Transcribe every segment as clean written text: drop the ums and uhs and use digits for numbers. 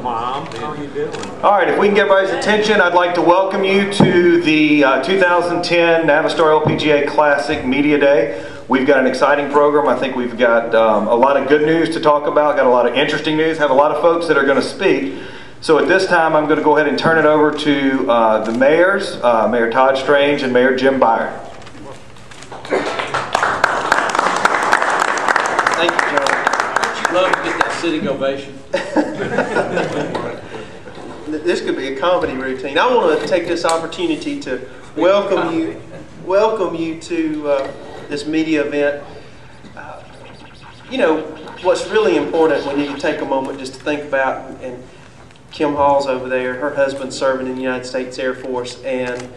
Mom. How are you doing? All right, if we can get everybody's attention, I'd like to welcome you to the 2010 Navistar LPGA Classic Media Day. We've got an exciting program. I think we've got a lot of good news to talk about, got a lot of interesting news, have a lot of folks that are going to speak. So at this time, I'm going to go ahead and turn it over to the mayors, Mayor Todd Strange and Mayor Jim Byard. Thank you, John. Don't you love to get that sitting ovation? This could be a comedy routine. I want to take this opportunity to welcome you to this media event. You know, what's really important when you take a moment just to think about, and Kim Hall's over there, her husband's serving in the United States Air Force, and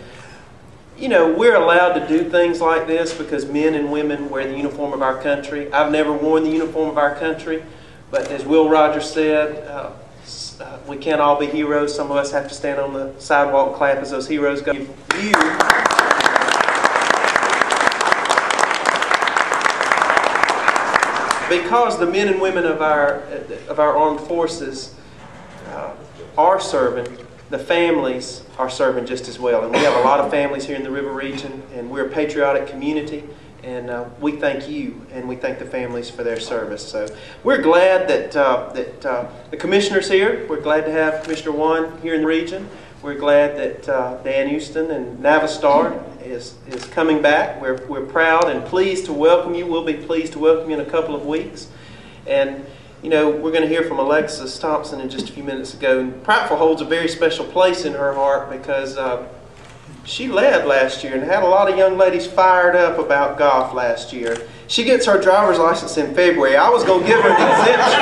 you know, we're allowed to do things like this because men and women wear the uniform of our country. I've never worn the uniform of our country, but as Will Rogers said, we can't all be heroes. Some of us have to stand on the sidewalk and clap as those heroes go. Because the men and women of our armed forces are serving, the families are serving just as well. And we have a lot of families here in the River region, and we're a patriotic community, and we thank you and we thank the families for their service. So we're glad that, the Commissioner's here. We're glad to have Commissioner Whan here in the region. We're glad that Dan Ustian and Navistar is coming back. We're proud and pleased to welcome you. We'll be pleased to welcome you in a couple of weeks. And you know, we're going to hear from Alexis.Thompson in just a few minutes ago. And Prattville holds a very special place in her heart because she led last year and had a lot of young ladies fired up about golf last year. She gets her driver's license in February. I was going to give her an exemption.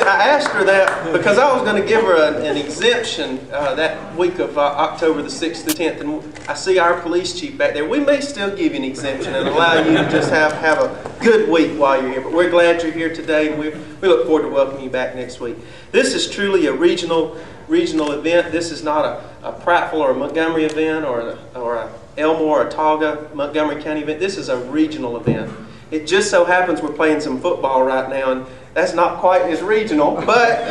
I asked her that because I was going to give her an exemption that week of October the 6th to 10th. And I see our police chief back there. We may still give you an exemption and allow you to just have a good week while you're here. But we're glad you're here today, and we look forward to welcoming you back next week. This is truly a regional event. This is not a Prattville or a Montgomery event or a Elmore or Tauga, Montgomery County event. This is a regional event. It just so happens we're playing some football right now, and that's not quite as regional, but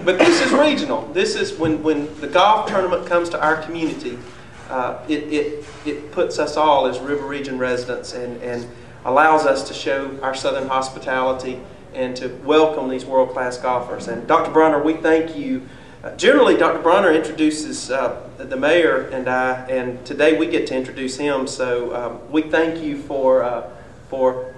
this is regional. This is when the golf tournament comes to our community, it puts us all as River Region residents and allows us to show our southern hospitality and to welcome these world-class golfers. And Dr. Bronner, we thank you. Generally, Dr. Bronner introduces the mayor and I, and today we get to introduce him. So we thank you for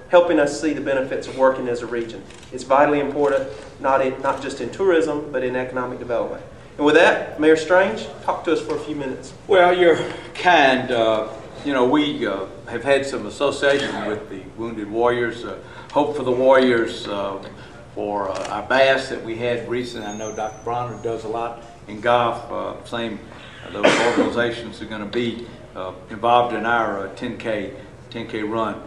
helping us see the benefits of working as a region. It's vitally important, not just in tourism, but in economic development. And with that, Mayor Strange, talk to us for a few minutes. Well, you're kind. You know, we have had some association with the Wounded Warriors. Hope for the Warriors. For our bass that we had recently. I know Dr. Bronner does a lot in golf. Those organizations are going to be involved in our 10K run.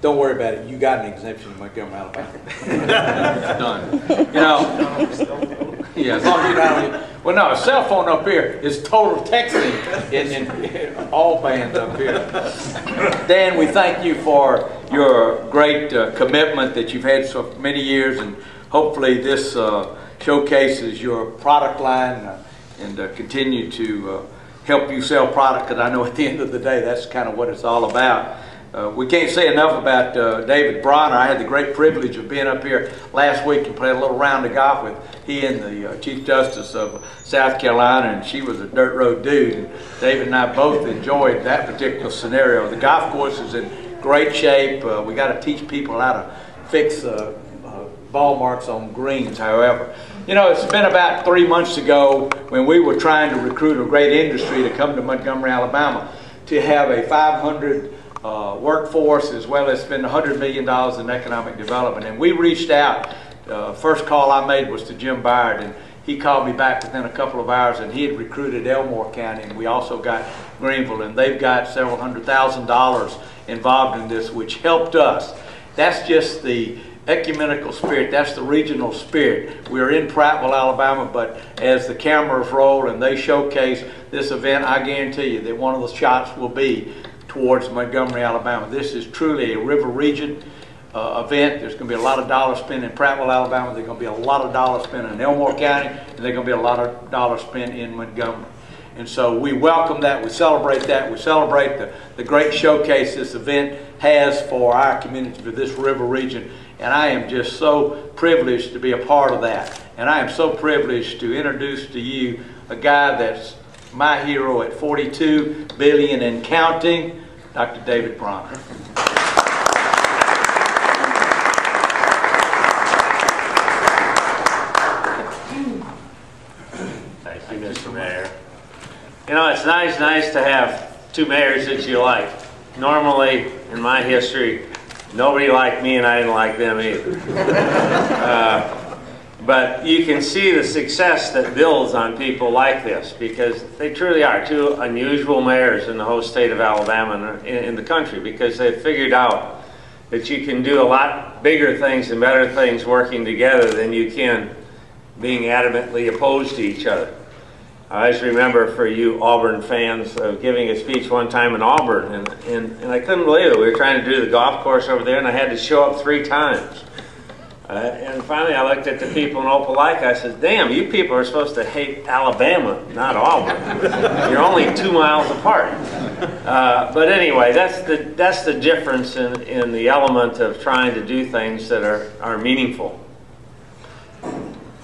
Don't worry about it. You got an exemption in Montgomery, Alabama. It's done. You know, yeah, as long as you don't. Well, no, a cell phone up here is total texting in all bands up here. Dan, we thank you for your great commitment that you've had for many years, and hopefully this showcases your product line and continue to help you sell product, because I know at the end of the day that's kind of what it's all about. We can't say enough about David Bronner. I had the great privilege of being up here last week and playing a little round of golf with he and the Chief Justice of South Carolina, and she was a dirt road dude. And David and I both enjoyed that particular scenario. The golf course is in great shape. We got to teach people how to fix ball marks on greens, however. You know, it's been about 3 months ago when we were trying to recruit a great industry to come to Montgomery, Alabama to have a 500 workforce, as well as spend $100 million in economic development. And we reached out. First call I made was to Jim Byard, and he called me back within a couple of hours, and he had recruited Elmore County, and we also got Greenville, and they've got several $100,000 involved in this, which helped us. That's just the ecumenical spirit. That's the regional spirit. We're in Prattville, Alabama, but as the cameras roll and they showcase this event, I guarantee you that one of the shots will be towards Montgomery, Alabama. This is truly a river region. event. There's going to be a lot of dollars spent in Prattville, Alabama. There's going to be a lot of dollars spent in Elmore County, and there's going to be a lot of dollars spent in Montgomery. And so we welcome that. We celebrate that. We celebrate the great showcase this event has for our community, for this river region. And I am just so privileged to be a part of that. And I am so privileged to introduce to you a guy that's my hero at 42 billion and counting, Dr. David Bronner. Thank you, Mr. Mayor. You know, it's nice to have two mayors that you like. Normally, in my history, nobody liked me and I didn't like them either. But you can see the success that builds on people like this, because they truly are two unusual mayors in the whole state of Alabama and in the country, because they've figured out that you can do a lot bigger things and better things working together than you can being adamantly opposed to each other. I just remember, for you Auburn fans, giving a speech one time in Auburn, and I couldn't believe it. We were trying to do the golf course over there, and I had to show up 3 times. And finally I looked at the people in Opelika. I said, damn, you people are supposed to hate Alabama, not Auburn. You're only 2 miles apart. But anyway, that's the difference in the element of trying to do things that are meaningful.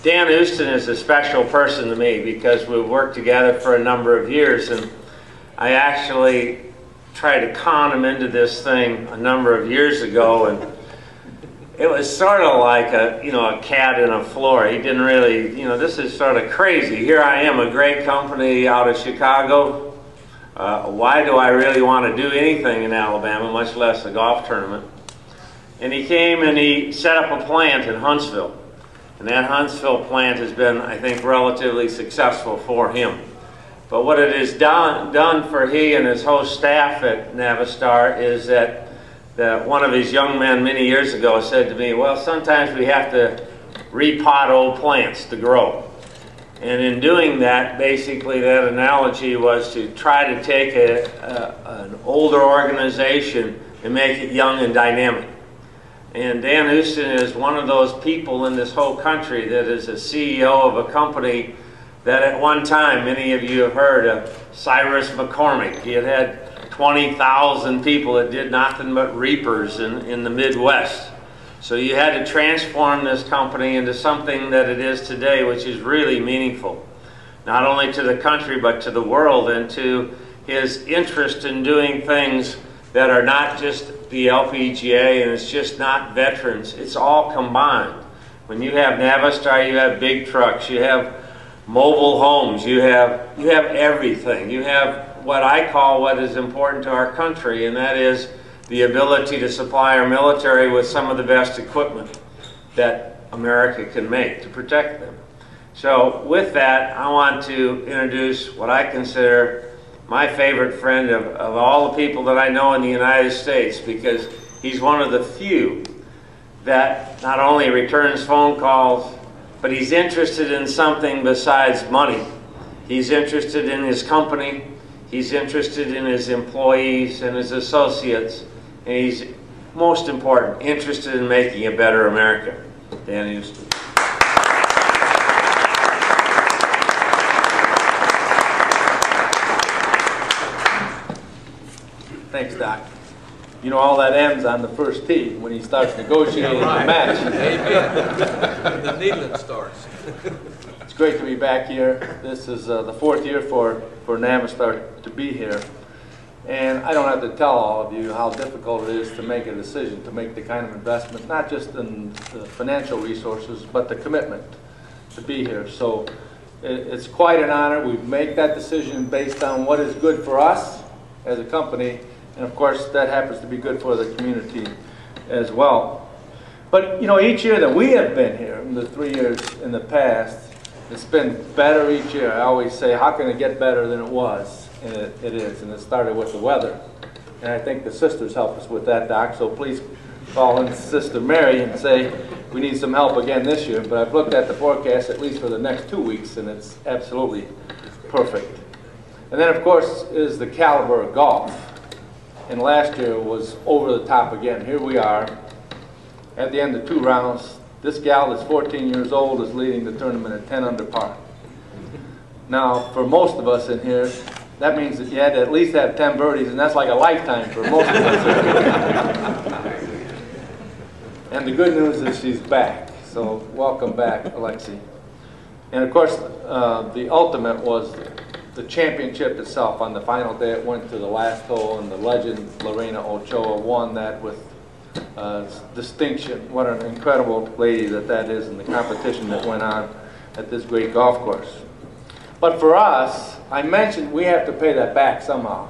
Dan Ustian is a special person to me because we've worked together for a number of years, and I actually tried to con him into this thing a number of years ago, and it was sort of like a cat in a floor. He didn't really, this is sort of crazy. Here I am, a great company out of Chicago. Why do I really want to do anything in Alabama, much less a golf tournament? And he came and he set up a plant in Huntsville. And that Huntsville plant has been, I think, relatively successful for him. But what it has done for he and his whole staff at Navistar is that one of his young men many years ago said to me, well, sometimes we have to repot old plants to grow. And in doing that, basically that analogy was to try to take an older organization and make it young and dynamic. And Dan Ustian is one of those people in this whole country that is a CEO of a company that at one time, many of you have heard of Cyrus McCormick. He had 20,000 people that did nothing but reapers in the Midwest. So you had to transform this company into something that it is today, which is really meaningful, not only to the country but to the world, and to his interest in doing things that are not just the LPGA, and it's just not veterans. It's all combined. When you have Navistar, you have big trucks, you have mobile homes, you have everything. You have what I call what is important to our country, and that is the ability to supply our military with some of the best equipment that America can make to protect them. So with that, I want to introduce what I consider my favorite friend of all the people that I know in the United States, because he's one of the few that not only returns phone calls, but he's interested in something besides money. He's interested in his company, he's interested in his employees and his associates, and he's, most important, interested in making a better America. Dan Ustian. Thanks, Doc. You know, all that ends on the first tee when he starts negotiating the match. Amen. The needling starts. It's great to be back here. This is the 4th year for Navistar to be here. And I don't have to tell all of you how difficult it is to make a decision, to make the kind of investment, not just in the financial resources, but the commitment to be here. So it's quite an honor. We make that decision based on what is good for us as a company. And of course, that happens to be good for the community as well. But you know, each year that we have been here, in the 3 years in the past, it's been better each year. I always say, how can it get better than it was? And it is. And it started with the weather. And I think the sisters help us with that, Doc. So please call in Sister Mary and say, we need some help again this year. But I've looked at the forecast at least for the next 2 weeks, and it's absolutely perfect. And then, of course, is the caliber of golf. And last year was over the top again. Here we are, at the end of 2 rounds, this gal that's 14 years old is leading the tournament at 10 under par. Now, for most of us in here, that means that you had to at least have 10 birdies, and that's like a lifetime for most of us. And the good news is she's back. So welcome back, Alexi. And of course, the ultimate was the championship itself. On the final day, it went to the last hole, and the legend Lorena Ochoa won that with distinction. What an incredible lady that is, in the competition that went on at this great golf course. But for us, I mentioned we have to pay that back somehow.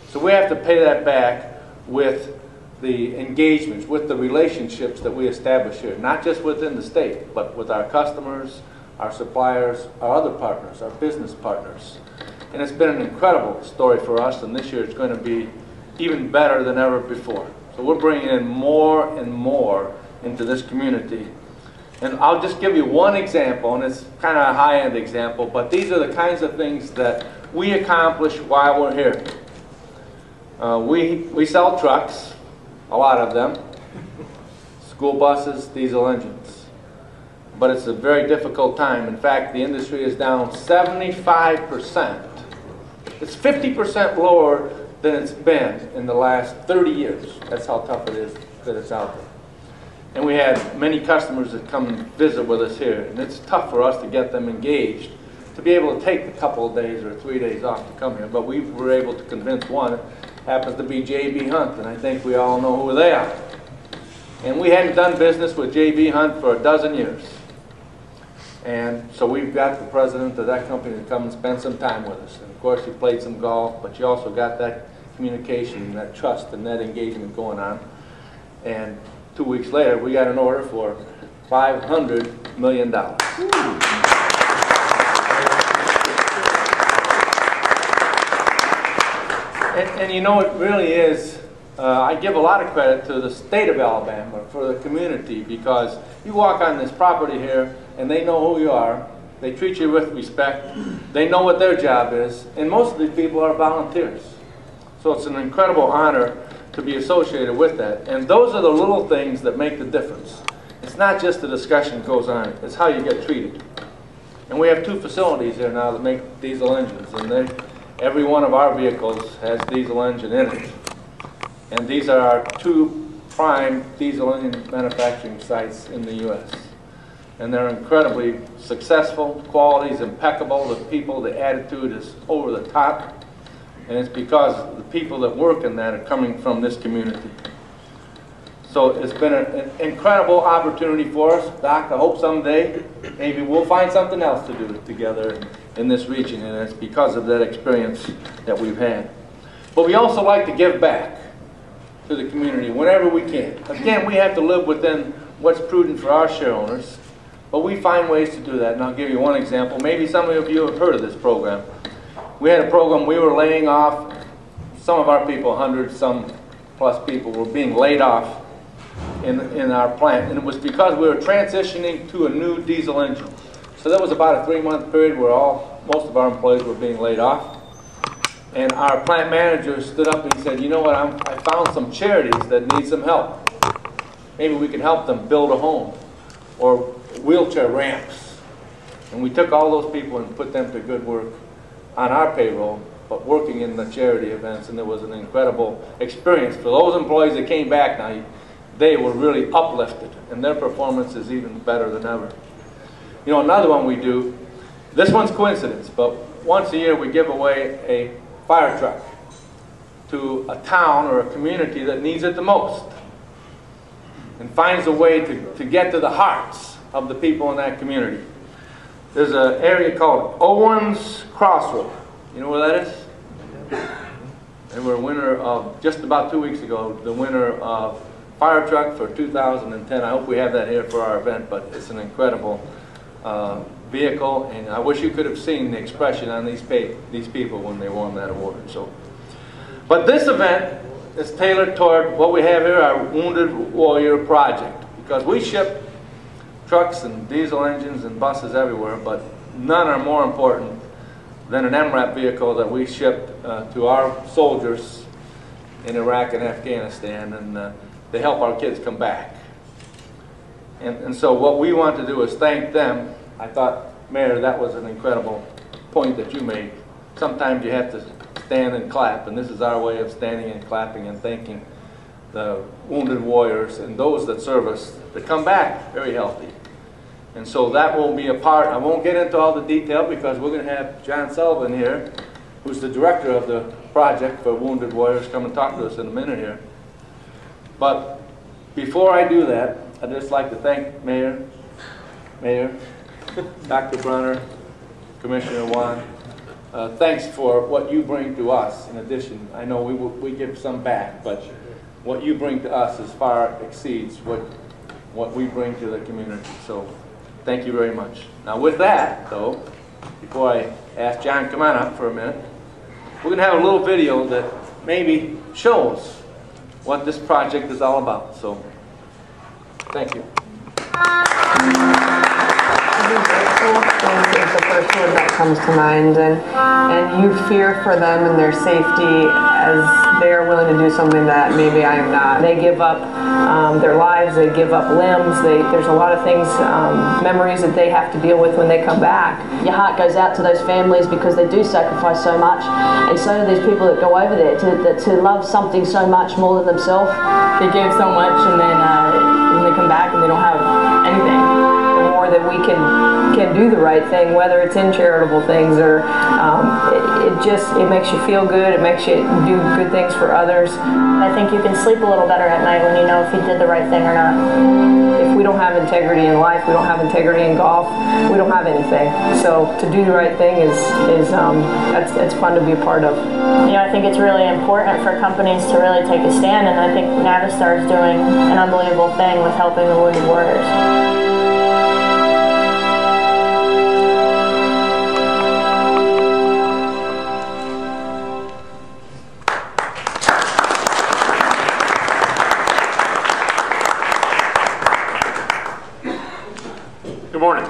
So we have to pay that back with the engagements, with the relationships that we establish here, not just within the state, but with our customers, our suppliers, our other partners, our business partners. And it's been an incredible story for us, and this year it's going to be even better than ever before. So we're bringing in more and more into this community. And I'll just give you one example, and it's kind of a high-end example, but these are the kinds of things that we accomplish while we're here. We sell trucks, a lot of them, school buses, diesel engines. But it's a very difficult time. In fact, the industry is down 75%. It's 50% lower than it's been in the last 30 years. That's how tough it is that it's out there. And we had many customers that come and visit with us here, and it's tough for us to get them engaged, to be able to take a couple of days or 3 days off to come here. But we were able to convince one. It happens to be J.B. Hunt, and I think we all know who they are. And we hadn't done business with J.B. Hunt for a dozen years. And so we've got the president of that company to come and spend some time with us. And of course, you played some golf, but you also got that communication, that trust, and that engagement going on. And 2 weeks later, we got an order for $500 million. And you know, it really is, I give a lot of credit to the state of Alabama for the community, because you walk on this property here and they know who you are, they treat you with respect, they know what their job is, and most of these people are volunteers. So it's an incredible honor to be associated with that. And those are the little things that make the difference. It's not just the discussion that goes on, it's how you get treated. And we have 2 facilities here now that make diesel engines, and every one of our vehicles has diesel engine in it. And these are our 2 prime diesel engine manufacturing sites in the U.S. And they're incredibly successful, quality is impeccable, the people, the attitude is over the top. And it's because the people that work in that are coming from this community. So it's been an incredible opportunity for us. Doc, I hope someday maybe we'll find something else to do together in this region, and it's because of that experience that we've had. But we also like to give back to the community whenever we can. Again, we have to live within what's prudent for our share owners, but we find ways to do that, and I'll give you one example. Maybe some of you have heard of this program. We had a program, we were laying off some of our people, 100-some plus people were being laid off in our plant, and it was because we were transitioning to a new diesel engine. So that was about a 3-month period where most of our employees were being laid off. And our plant manager stood up and he said, you know what, I found some charities that need some help. Maybe we can help them build a home or wheelchair ramps. And we took all those people and put them to good work on our payroll, but working in the charity events, and it was an incredible experience. For those employees that came back now, they were really uplifted, and their performance is even better than ever. You know, another one we do, this one's coincidence, but once a year we give away a fire truck to a town or a community that needs it the most, and finds a way to get to the hearts of the people in that community. There's an area called Owens Crossroad. You know where that is? They were a winner of, just about 2 weeks ago, the winner of fire truck for 2010. I hope we have that here for our event, but it's an incredible vehicle, and I wish you could have seen the expression on these people when they won that award. So, but this event is tailored toward what we have here, our Wounded Warrior Project, because we ship trucks and diesel engines and buses everywhere, but none are more important than an MRAP vehicle that we shipped to our soldiers in Iraq and Afghanistan, and they help our kids come back. And so what we want to do is thank them. I thought, Mayor, that was an incredible point that you made. Sometimes you have to stand and clap, and this is our way of standing and clapping and thanking the wounded warriors and those that serve us to come back very healthy. And so that will be a part. I won't get into all the detail because we're going to have John Sullivan here, who's the director of the project for Wounded Warriors, come and talk to us in a minute here. But before I do that, I'd just like to thank Mayor, Dr. Bronner, Commissioner Whan. Thanks for what you bring to us. In addition, I know we give some back, but what you bring to us as far exceeds what we bring to the community. So thank you very much. Now with that, though, before I ask John to come on up for a minute, we're going to have a little video that maybe shows what this project is all about. So thank you. Is the first word that comes to mind, and you fear for them and their safety as they're willing to do something that maybe I am not. They give up their lives, they give up limbs, there's a lot of things, memories that they have to deal with when they come back. Your heart goes out to those families because they do sacrifice so much, and so do these people that go over there to love something so much more than themselves. They give so much, and then when they come back and they don't have anything. The more that we can do the right thing, whether it's in charitable things or it makes you feel good, it makes you do good things for others. I think you can sleep a little better at night when you know if you did the right thing or not. If we don't have integrity in life, we don't have integrity in golf, we don't have anything. So to do the right thing it's fun to be a part of. You know, I think it's really important for companies to really take a stand, and I think Navistar is doing an unbelievable thing with helping the wounded warriors. Good morning.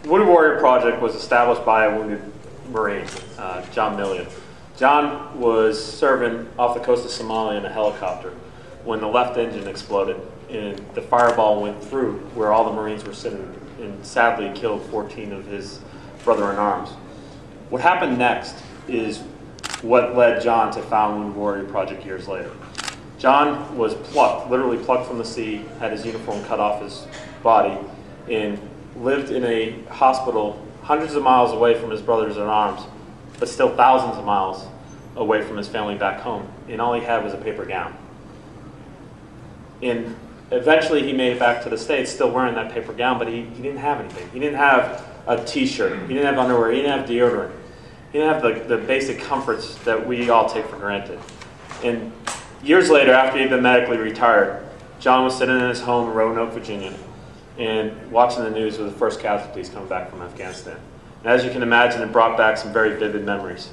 Wounded Warrior Project was established by a wounded Marine, John Millian. John was serving off the coast of Somalia in a helicopter when the left engine exploded and the fireball went through where all the Marines were sitting and sadly killed 14 of his brother-in-arms. What happened next is what led John to found Wounded Warrior Project years later. John was plucked, literally plucked from the sea, had his uniform cut off his body, and lived in a hospital hundreds of miles away from his brothers-in-arms, but still thousands of miles away from his family back home. And all he had was a paper gown. And eventually he made it back to the States still wearing that paper gown, but he didn't have anything. He didn't have a t-shirt, he didn't have underwear, he didn't have deodorant. He didn't have the basic comforts that we all take for granted. And years later, after he'd been medically retired, John was sitting in his home in Roanoke, Virginia, and watching the news with the first casualties coming back from Afghanistan. And as you can imagine, it brought back some very vivid memories.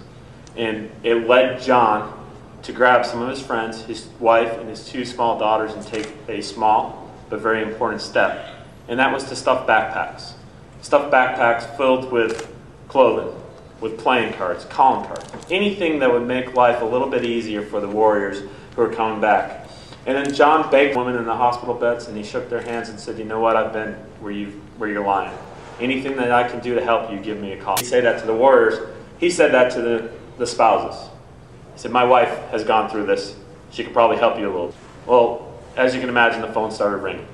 And it led John to grab some of his friends, his wife, and his 2 small daughters and take a small but very important step. And that was to stuff backpacks. Stuffed backpacks filled with clothing, with playing cards, calling cards, anything that would make life a little bit easier for the warriors who are coming back. And then John begged women in the hospital beds, and he shook their hands and said, "You know what? I've been where you're lying. Anything that I can do to help you, give me a call." He said that to the warriors. He said that to the spouses. He said, "My wife has gone through this. She could probably help you a little." Well, as you can imagine, the phone started ringing.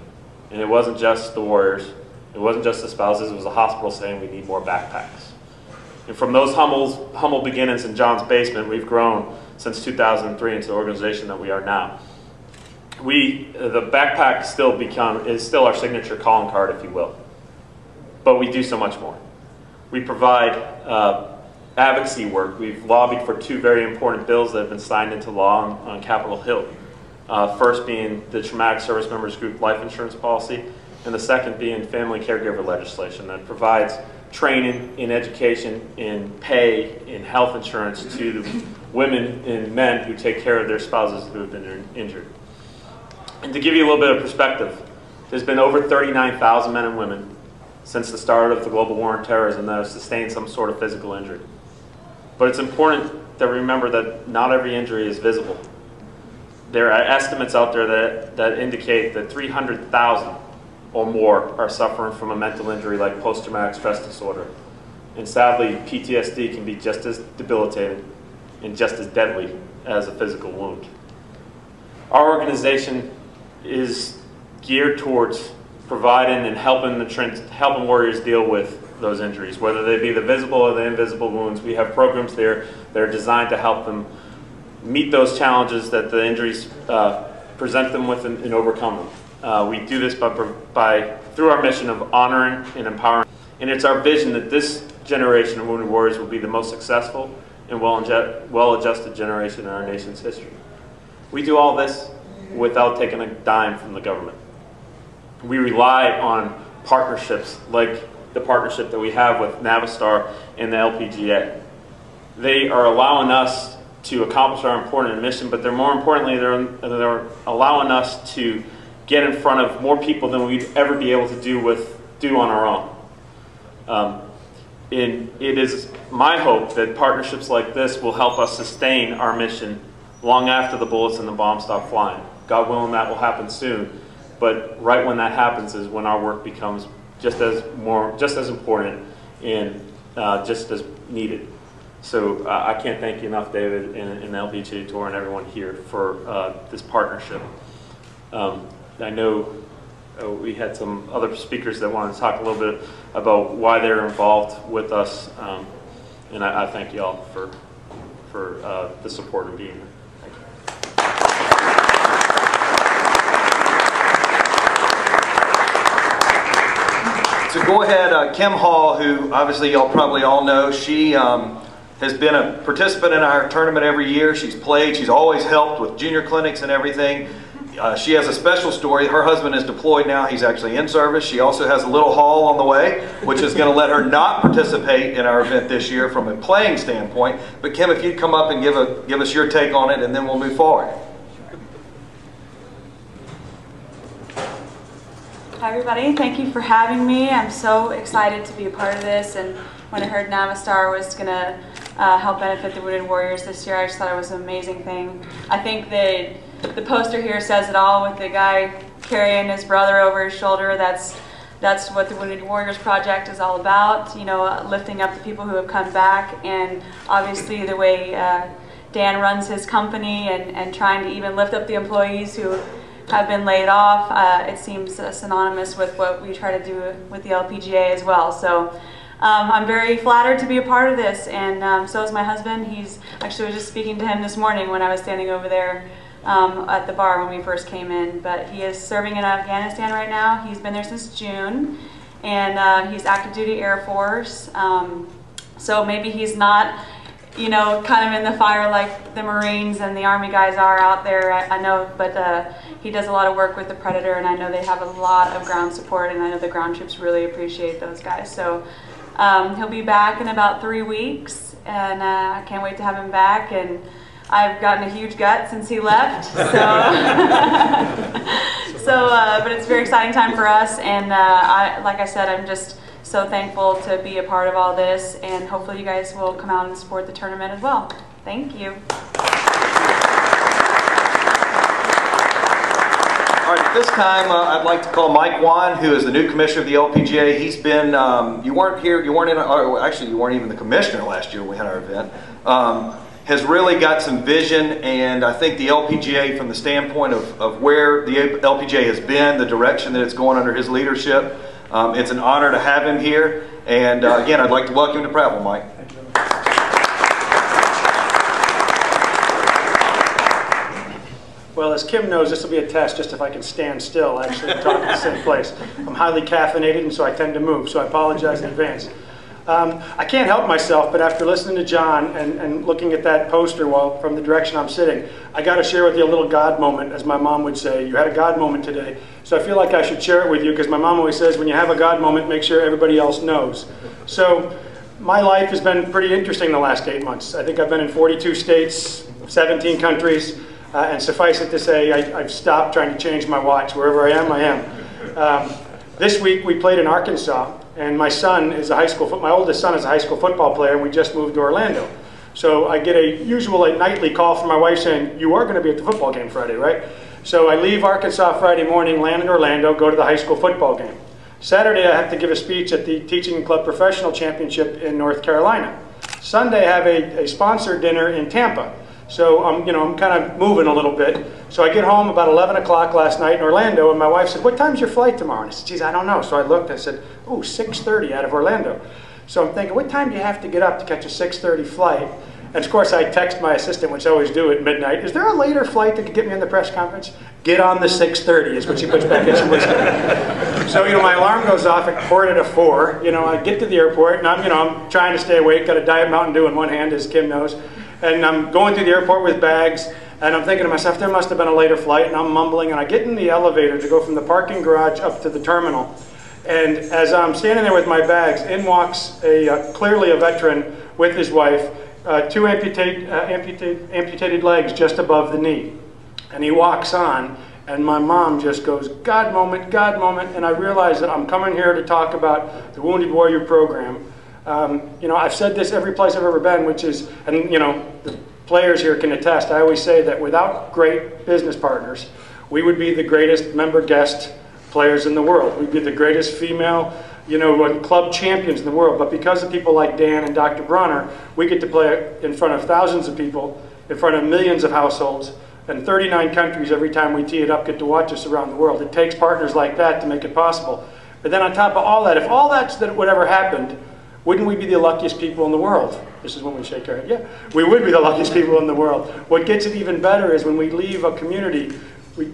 And it wasn't just the warriors. It wasn't just the spouses. It was the hospital saying, "We need more backpacks." And from those humble beginnings in John's basement, we've grown since 2003 into the organization that we are now. The backpack is still our signature calling card, if you will. But we do so much more. We provide advocacy work. We've lobbied for 2 very important bills that have been signed into law on Capitol Hill. First being the Traumatic Service Members Group life insurance policy, and the second being family caregiver legislation that provides training in education, in pay, in health insurance to the women and men who take care of their spouses who have been injured. And to give you a little bit of perspective, there's been over 39,000 men and women since the start of the global war on terrorism that have sustained some sort of physical injury. But it's important to remember that not every injury is visible. There are estimates out there that indicate that 300,000 or more are suffering from a mental injury like post-traumatic stress disorder. And sadly, PTSD can be just as debilitating and just as deadly as a physical wound. Our organization is geared towards providing and helping warriors deal with those injuries, whether they be the visible or the invisible wounds. We have programs there that are designed to help them meet those challenges that the injuries present them with and overcome them. We do this through our mission of honoring and empowering. And it's our vision that this generation of wounded warriors will be the most successful and well-adjusted generation in our nation's history. We do all this without taking a dime from the government. We rely on partnerships like the partnership that we have with Navistar and the LPGA. They are allowing us to accomplish our important mission, but more importantly, they're allowing us to get in front of more people than we'd ever be able to do on our own. And it is my hope that partnerships like this will help us sustain our mission long after the bullets and the bombs stop flying. God willing, that will happen soon. But right when that happens is when our work becomes just as important and just as needed. So I can't thank you enough, David, and the LPGA Tour and everyone here for this partnership. I know we had some other speakers that wanted to talk a little bit about why they're involved with us, and I thank you all for the support and being here. Thank you. So go ahead, Kim Hall, who obviously y'all probably all know, she has been a participant in our tournament every year. She's played, she's always helped with junior clinics and everything. She has a special story. Her husband is deployed now. He's actually in service. She also has a little haul on the way, which is going to let her not participate in our event this year from a playing standpoint. But Kim, if you'd come up and give us your take on it, and then we'll move forward. Hi everybody, thank you for having me. I'm so excited to be a part of this, and when I heard Navistar was going to help benefit the Wounded Warriors this year, I just thought it was an amazing thing. I think that the poster here says it all, with the guy carrying his brother over his shoulder. That's what the Wounded Warriors Project is all about, you know, lifting up the people who have come back, and obviously the way Dan runs his company and trying to even lift up the employees who have been laid off. It seems synonymous with what we try to do with the LPGA as well. So I'm very flattered to be a part of this, and so is my husband. He's actually, I was just speaking to him this morning when I was standing over there at the bar when we first came in, but he is serving in Afghanistan right now. He's been there since June, and he's active duty Air Force. So maybe he's not, you know, kind of in the fire like the Marines and the Army guys are out there, I know, but he does a lot of work with the Predator, and I know they have a lot of ground support, and I know the ground troops really appreciate those guys. So he'll be back in about 3 weeks, and I can't wait to have him back. And I've gotten a huge gut since he left, so but it's a very exciting time for us, and like I said, I'm just so thankful to be a part of all this, and hopefully you guys will come out and support the tournament as well. Thank you. All right, at this time, I'd like to call Mike Whan, who is the new commissioner of the LPGA. He's been, you weren't here, you weren't in, actually you weren't even the commissioner last year when we had our event. Has really got some vision, and I think the LPGA, from the standpoint of where the LPGA has been, the direction that it's going under his leadership, it's an honor to have him here. And again, I'd like to welcome you to Prattville, Mike. Well, as Kim knows, this will be a test just if I can stand still, actually, and talk in the same place. I'm highly caffeinated, and so I tend to move, so I apologize in advance. I can't help myself, but after listening to John and looking at that poster from the direction I'm sitting, I got to share with you a little God moment, as my mom would say. You had a God moment today. So I feel like I should share it with you, because my mom always says, when you have a God moment, make sure everybody else knows. So my life has been pretty interesting the last 8 months. I think I've been in 42 states, 17 countries, and suffice it to say, I've stopped trying to change my watch. Wherever I am. This week we played in Arkansas. And my son is my oldest son is a high school football player, and we just moved to Orlando. So I get a nightly call from my wife saying, "You are going to be at the football game Friday, right?" So I leave Arkansas Friday morning, land in Orlando, go to the high school football game. Saturday, I have to give a speech at the Teaching Club Professional Championship in North Carolina. Sunday, I have a sponsored dinner in Tampa. So I'm kind of moving a little bit. So I get home about 11 o'clock last night in Orlando, and my wife said, "What time's your flight tomorrow?" And I said, "Geez, I don't know." So I looked, I said, "Oh, 6:30 out of Orlando." So I'm thinking, what time do you have to get up to catch a 6:30 flight? And of course, I text my assistant, which I always do at midnight, "Is there a later flight that could get me in the press conference?" "Get on the 6:30 is what she puts back in. So, my alarm goes off at 4:45. I get to the airport, and I'm trying to stay awake, got a Diet Mountain Dew in one hand, as Kim knows. And I'm going through the airport with bags, and I'm thinking to myself, there must have been a later flight, and I'm mumbling, and I get in the elevator to go from the parking garage up to the terminal. And as I'm standing there with my bags, in walks clearly a veteran with his wife, two amputated legs just above the knee. And he walks on, and my mom just goes, God moment, and I realize that I'm coming here to talk about the Wounded Warrior program. I've said this every place I've ever been, which is, and the players here can attest, I always say that without great business partners, we would be the greatest member guest players in the world. We'd be the greatest female, club champions in the world. But because of people like Dan and Dr. Bronner, we get to play in front of thousands of people, in front of millions of households, and 39 countries every time we tee it up get to watch us around the world. It takes partners like that to make it possible. But then on top of all that, if all that would ever happened, wouldn't we be the luckiest people in the world? This is when we shake our head. Yeah, we would be the luckiest people in the world. What gets it even better is when we leave a community,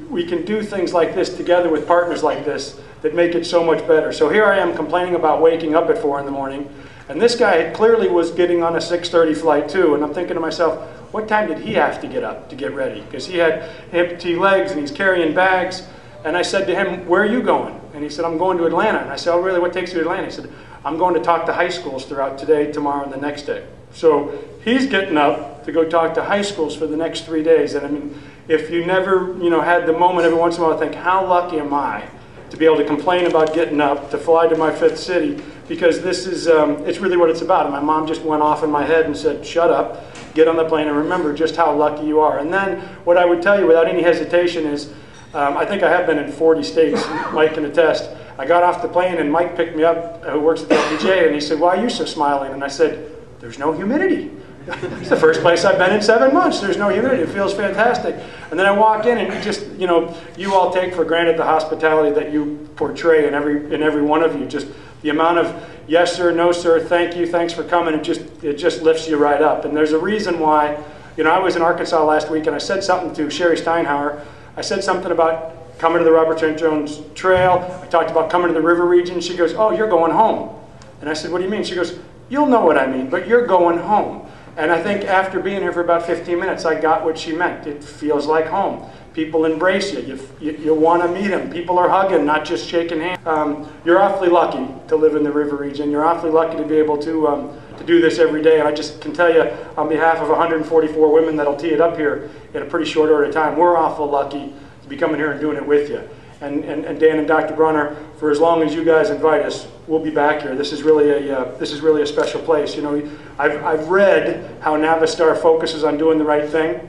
we can do things like this together with partners like this that make it so much better. So here I am complaining about waking up at 4 in the morning, and this guy clearly was getting on a 6:30 flight too, and I'm thinking to myself, what time did he have to get up to get ready? Because he had amputee legs and he's carrying bags. And I said to him, "Where are you going?" And he said, "I'm going to Atlanta." And I said, "Oh, really? What takes you to Atlanta?" He said, "I'm going to talk to high schools throughout today, tomorrow, and the next day." So he's getting up to go talk to high schools for the next 3 days. And I mean, if you never, had the moment every once in a while, think, how lucky am I to be able to complain about getting up, to fly to my fifth city, because this is, it's really what it's about. And my mom just went off in my head and said, "Shut up, get on the plane, and remember just how lucky you are." And then what I would tell you without any hesitation is, I think I have been in 40 states, Mike can attest. I got off the plane and Mike picked me up, who works at the LPGA, and he said, "Why are you so smiling?" And I said, "There's no humidity." It's the first place I've been in 7 months. There's no humidity. It feels fantastic. And then I walk in, and you all take for granted the hospitality that you portray in every one of you. Just the amount of yes sir, no sir, thank you, thanks for coming. It just lifts you right up. And there's a reason why. I was in Arkansas last week, and I said something to Sherry Steinhauer. I said something about coming to the Robert Trent Jones Trail. I talked about coming to the river region. She goes, "Oh, you're going home." And I said, "What do you mean?" She goes, "You'll know what I mean, but you're going home." And I think after being here for about 15 minutes, I got what she meant. It feels like home. People embrace you. You want to meet them. People are hugging, not just shaking hands. You're awfully lucky to live in the river region. You're awfully lucky to be able to do this every day. And I just can tell you, on behalf of 144 women that'll tee it up here in a pretty short order of time, we're awful lucky to be coming here and doing it with you. And Dan and Dr. Bronner, for as long as you guys invite us, we'll be back here. This is really a special place. I've read how Navistar focuses on doing the right thing,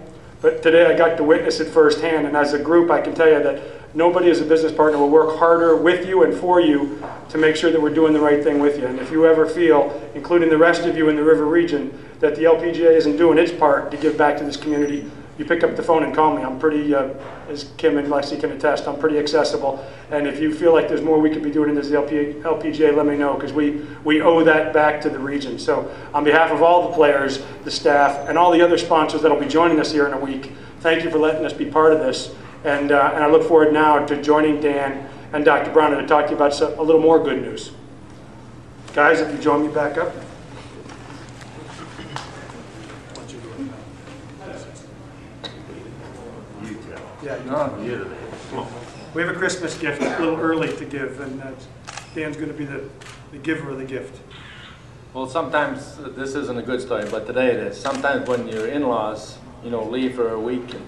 but today I got to witness it firsthand. And as a group, I can tell you that nobody as a business partner will work harder with you and for you to make sure that we're doing the right thing with you. And if you ever feel, including the rest of you in the river region, that the LPGA isn't doing its part to give back to this community, you pick up the phone and call me. I'm pretty, as Kim and Lexi can attest, I'm pretty accessible. And if you feel like there's more we could be doing in this LPGA, let me know, because we owe that back to the region. So on behalf of all the players, the staff, and all the other sponsors that will be joining us here in a week, thank you for letting us be part of this. And I look forward now to joining Dan and Dr. Bronner to talk to you about a little more good news. Guys, if you join me back up. Yeah, we have a Christmas gift, a little early to give, and Dan's going to be the giver of the gift. Well, sometimes this isn't a good story, but today it is. Sometimes when your in-laws, leave for a week and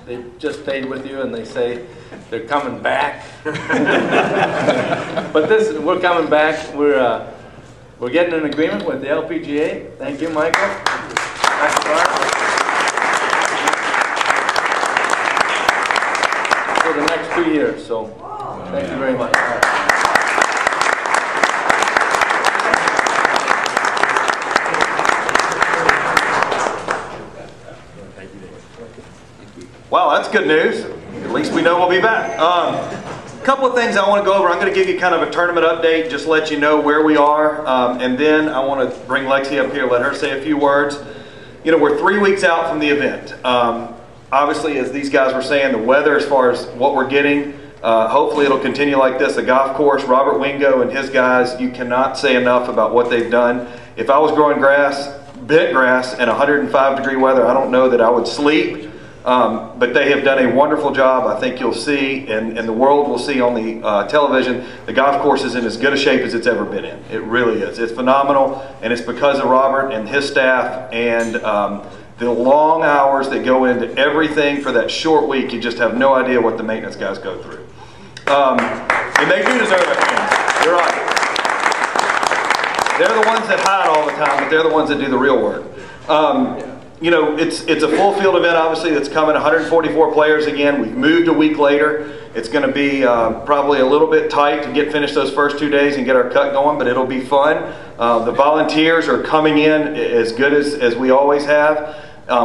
they just stayed with you and they say they're coming back. But we're coming back. We're getting an agreement with the LPGA. Thank you, Michael. Dr. Bronner. 2 years, so thank you very much. Wow, that's good news. At least we know we'll be back. A couple of things I want to go over. I'm going to give you kind of a tournament update, just let you know where we are, and then I want to bring Lexi up here, let her say a few words. You know, we're 3 weeks out from the event. Obviously, as these guys were saying, the weather as far as what we're getting, hopefully it'll continue like this. The golf course, Robert Wingo and his guys, you cannot say enough about what they've done. If I was growing grass, bent grass, in 105-degree weather, I don't know that I would sleep. But they have done a wonderful job. I think you'll see, and the world will see on the television, the golf course is in as good a shape as it's ever been in. It really is. It's phenomenal, and it's because of Robert and his staff and the long hours that go into everything for that short week. You just have no idea what the maintenance guys go through. And they do deserve it. You're right. They're the ones that hide all the time, but they're the ones that do the real work. You know, it's a full field event, obviously, that's coming, 144 players again. We've moved a week later. It's going to be probably a little bit tight to finish those first 2 days and get our cut going, but it'll be fun. The volunteers are coming in as good as we always have.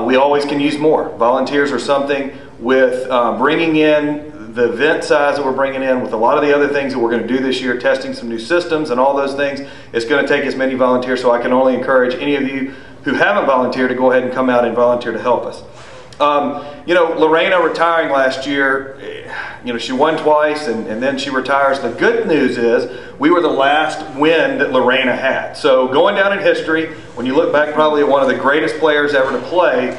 We always can use more. Volunteers are something with bringing in the event size that we're bringing in, with a lot of the other things that we're going to do this year, testing some new systems and all those things. It's going to take as many volunteers, so I can only encourage any of you who haven't volunteered to go ahead and come out and volunteer to help us. You know, Lorena retiring last year, you know, she won twice and then she retires. The good news is we were the last win that Lorena had. So going down in history, when you look back probably at one of the greatest players ever to play,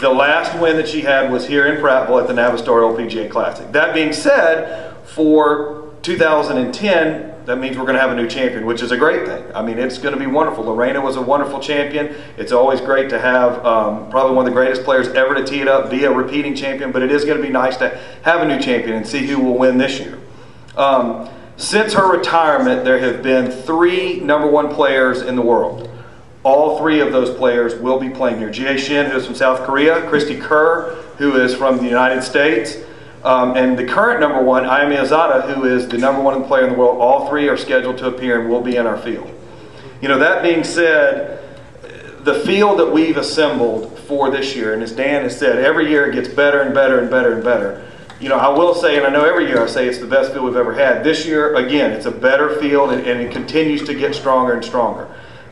the last win that she had was here in Prattville at the Navistar LPGA Classic. That being said, for 2010, that means we're going to have a new champion, which is a great thing. I mean, it's going to be wonderful. Lorena was a wonderful champion. It's always great to have probably one of the greatest players ever to tee it up, be a repeating champion, but it is going to be nice to have a new champion and see who will win this year. Since her retirement, there have been 3 #1 players in the world. All 3 of those players will be playing here. Jie Shin, who is from South Korea, Christy Kerr, who is from the United States, and the current #1, Ayumi Azada, who is the #1 player in the world. All 3 are scheduled to appear and will be in our field. You know, that being said, the field that we've assembled for this year, and as Dan has said, every year it gets better and better and better and better. You know, I will say, and I know every year I say it's the best field we've ever had. This year, again, it's a better field and it continues to get stronger and stronger.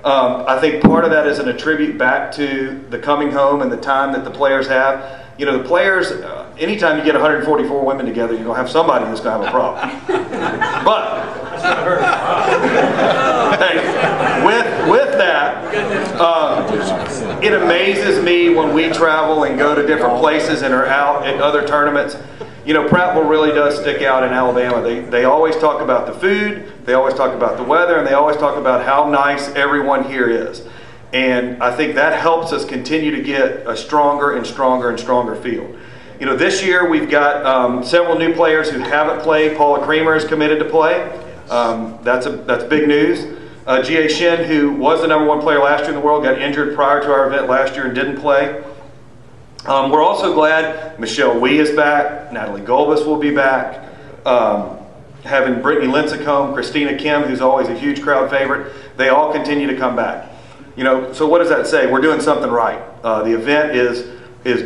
I think part of that is an attribute back to the coming home and the time that the players have. You know, the players, anytime you get 144 women together, you're going to have somebody who's going to have a problem. But, hey, with that, it amazes me when we travel and go to different places and are out at other tournaments. You know, Prattville really does stick out in Alabama. They always talk about the food, they always talk about the weather, and they always talk about how nice everyone here is. And I think that helps us continue to get a stronger and stronger and stronger field. You know, this year we've got several new players who haven't played. Paula Creamer is committed to play. That's big news. Jie Shin, who was the #1 player last year in the world, got injured prior to our event last year and didn't play. We're also glad Michelle Wee is back. Natalie Golbus will be back. Having Brittany Lincecum, Christina Kim, who's always a huge crowd favorite. They all continue to come back. You know, so what does that say? We're doing something right. The event is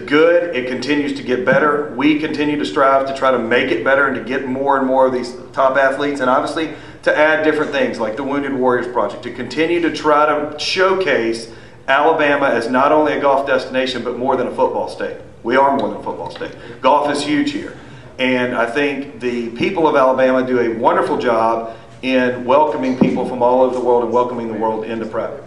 good. It continues to get better. We continue to strive to try to make it better and to get more and more of these top athletes, and obviously to add different things like the Wounded Warriors Project, to continue to try to showcase Alabama as not only a golf destination, but more than a football state. We are more than a football state. Golf is huge here. And I think the people of Alabama do a wonderful job in welcoming people from all over the world and welcoming the world into Prattville.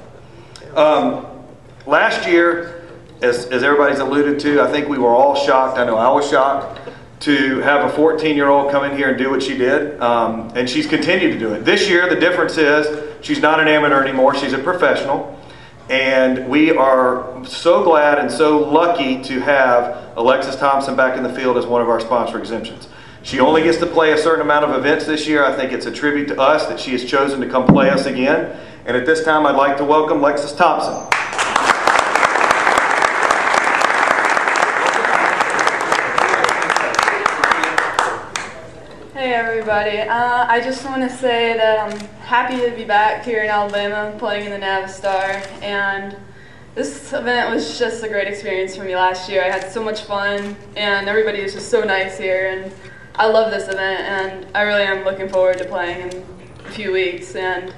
Last year, as everybody's alluded to, I think we were all shocked. I know I was shocked to have a 14-year-old come in here and do what she did. And she's continued to do it. This year, the difference is she's not an amateur anymore. She's a professional. And we are so glad and so lucky to have Alexis Thompson back in the field as one of our sponsor exemptions. She only gets to play a certain amount of events this year. I think it's a tribute to us that she has chosen to come play us again. And at this time, I'd like to welcome Alexis Thompson. everybody. I just want to say that I'm happy to be back here in Alabama playing in the Navistar, and this event was just a great experience for me last year. I had so much fun, and everybody was just so nice here, and I love this event, and I really am looking forward to playing in a few weeks, and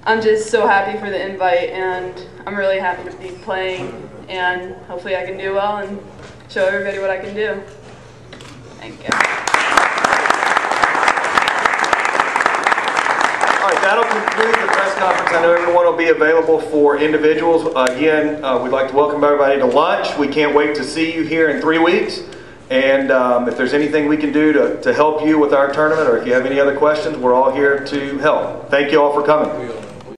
I'm just so happy for the invite, and I'm really happy to be playing, and hopefully I can do well and show everybody what I can do. Thank you. All right, that'll conclude the press conference. I know everyone will be available for individuals. Again, we'd like to welcome everybody to lunch. We can't wait to see you here in 3 weeks. And if there's anything we can do to help you with our tournament, or if you have any other questions, we're all here to help. Thank you all for coming.